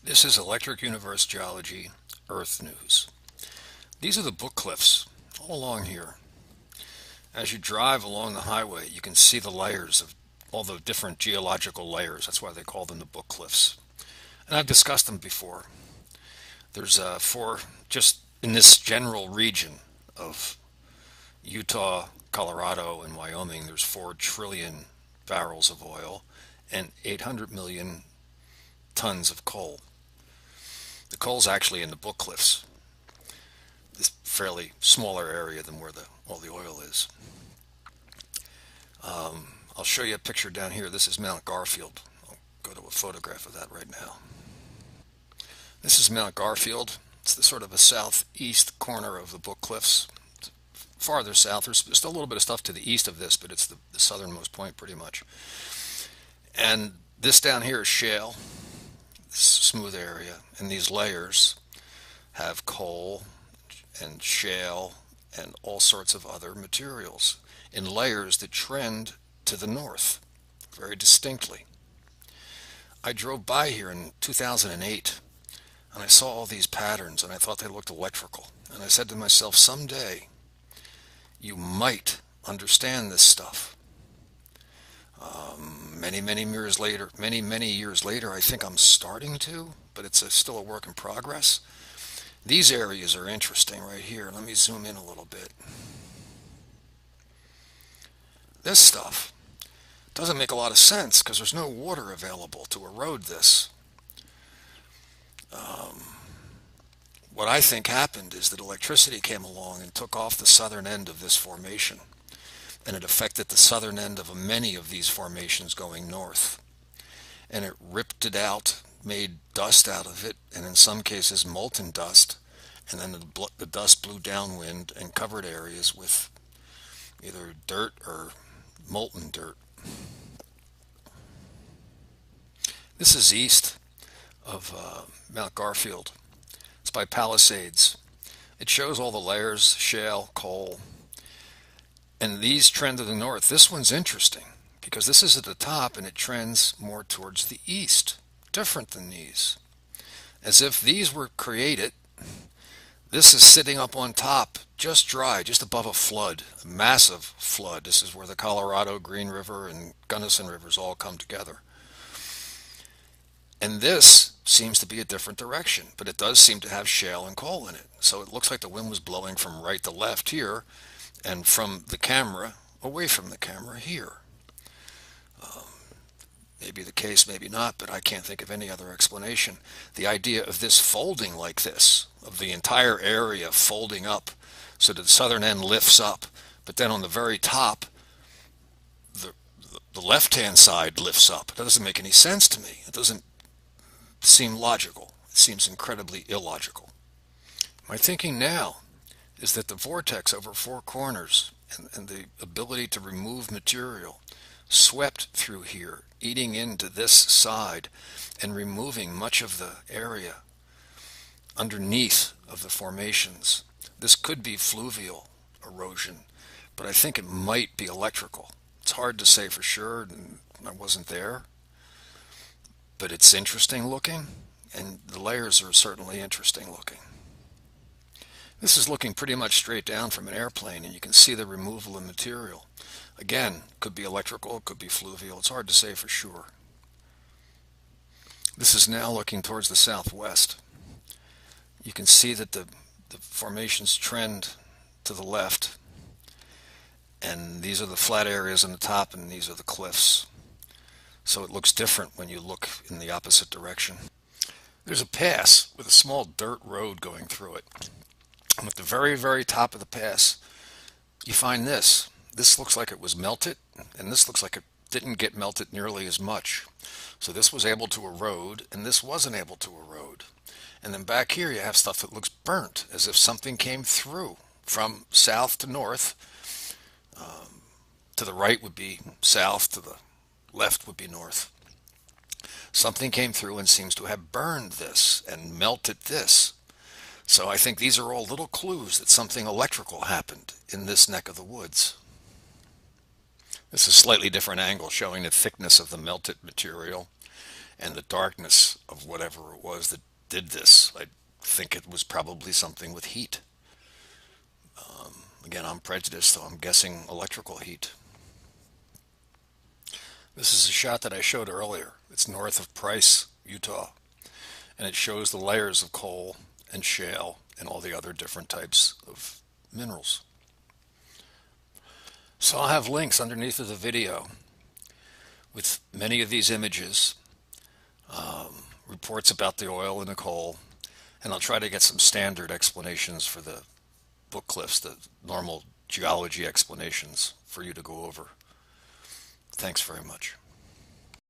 This is Electric Universe Geology Earth News. These are the book cliffs all along here. As you drive along the highway, you can see the layers of all the different geological layers. That's why they call them the book cliffs. And I've discussed them before. There's four, just in this general region of Utah, Colorado, and Wyoming, there's 4 trillion barrels of oil and 800 million tons of coal. The coal's actually in the book cliffs, this fairly smaller area than where all the oil is. I'll show you a picture down here. This is Mount Garfield. I'll go to a photograph of that right now. This is Mount Garfield. It's the sort of a southeast corner of the book cliffs. Farther south, there's still a little bit of stuff to the east of this, but it's the southernmost point pretty much. And this down here is shale, this smooth area, and these layers have coal and shale and all sorts of other materials in layers that trend to the north very distinctly. I drove by here in 2008 and I saw all these patterns and I thought they looked electrical. And I said to myself, someday you might understand this stuff. Many years later, many years later, I think I'm starting to, but it's still a work in progress. These areas are interesting right here. Let me zoom in a little bit. This stuff doesn't make a lot of sense because there's no water available to erode this. What I think happened is that electricity came along and took off the southern end of this formation, and it affected the southern end of many of these formations going north. And it ripped it out, made dust out of it, and in some cases molten dust, and then the dust blew downwind and covered areas with either dirt or molten dirt. This is east of Mount Garfield. It's by Palisades. It shows all the layers, shale, coal, and these trend to the north. This one's interesting because this is at the top and it trends more towards the east, different than these. As if these were created, this is sitting up on top, just dry, just above a flood, a massive flood. This is where the Colorado, Green River, and Gunnison Rivers all come together. And this seems to be a different direction, but it does seem to have shale and coal in it. So it looks like the wind was blowing from right to left here, and from the camera, away from the camera here. Maybe the case, maybe not, but I can't think of any other explanation. The idea of this folding like this, of the entire area folding up so that the southern end lifts up, but then on the very top, the left-hand side lifts up. That doesn't make any sense to me. It doesn't seem logical. It seems incredibly illogical. My thinking now is that the vortex over 4 corners and the ability to remove material swept through here, eating into this side and removing much of the area underneath of the formations. This could be fluvial erosion, but I think it might be electrical. It's hard to say for sure, and I wasn't there, but it's interesting looking, and the layers are certainly interesting looking. This is looking pretty much straight down from an airplane, and you can see the removal of material. Again, could be electrical, could be fluvial. It's hard to say for sure. This is now looking towards the southwest. You can see that the formations trend to the left, and these are the flat areas on the top, and these are the cliffs. So it looks different when you look in the opposite direction. There's a pass with a small dirt road going through it. And at the very top of the pass, you find this. This looks like it was melted, and this looks like it didn't get melted nearly as much. So this was able to erode, and this wasn't able to erode. And then back here you have stuff that looks burnt, as if something came through from south to north. To the right would be south, to the left would be north. Something came through and seems to have burned this and melted this. So I think these are all little clues that something electrical happened in this neck of the woods. This is a slightly different angle showing the thickness of the melted material and the darkness of whatever it was that did this. I think it was probably something with heat. Again, I'm prejudiced, so I'm guessing electrical heat. This is a shot that I showed earlier. It's north of Price, Utah, and it shows the layers of coal and shale and all the other different types of minerals. So I'll have links underneath of the video with many of these images, reports about the oil and the coal, and I'll try to get some standard explanations for the book cliffs, the normal geology explanations for you to go over. Thanks very much.